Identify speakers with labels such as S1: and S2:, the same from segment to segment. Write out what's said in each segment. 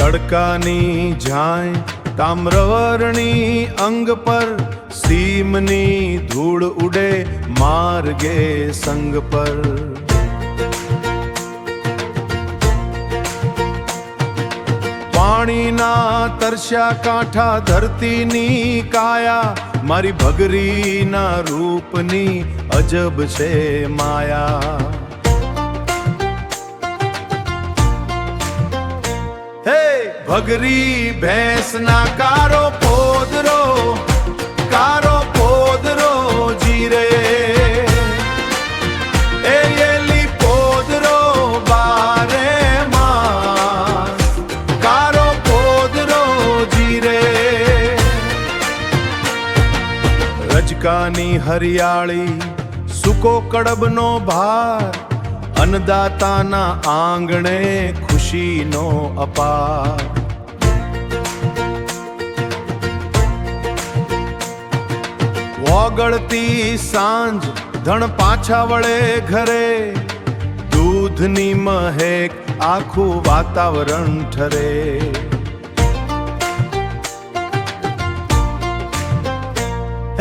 S1: તડકાની ઝાંય તામ્રવર્ણી અંગ પર, સીમની ધૂળ ઉડે માર્ગે સંગ પર. પાણીના તરસ્યા કાંઠા ધરતીની કાયા, મારી ભગરીના રૂપની અજબ છે માયા. હે ભગરી ભેંસના કારો પોદરો, કારો પોદરો જીરે. એલી પોદરો બારે માસ, કારો પોદરો જીરે. રજકાની હરિયાળી સૂકો કડબનો ભાર, અન્નદાતાના આંગણે ખુશીનો અપાર. ઓગળતી સાંજ ધણ પાછા વળે ઘરે, દૂધની મહેક આખું વાતાવરણ ઠરે.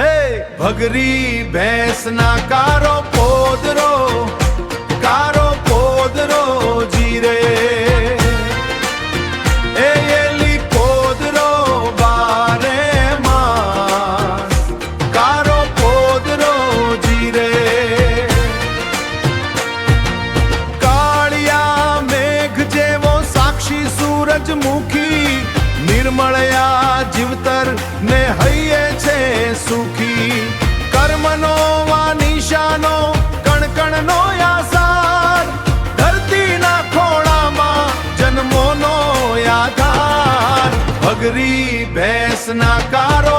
S1: હે ભગરી ભેંસના કારો પોદરો, કારો પોદરો જીરે. એલી પોદરો બારે માસ, કારો પોદરો જીરે. કાળિયા મેઘ જેવો સાક્ષી સૂરજમુખી, નિર્મળયા જીવતર ને હૈયે છે સુખી. કર્મનો વા નિશાનો કણકણનો યાસાર, ધરતીના ખોળામાં જન્મોનો આધાર. ભગરી ભેંસના કારો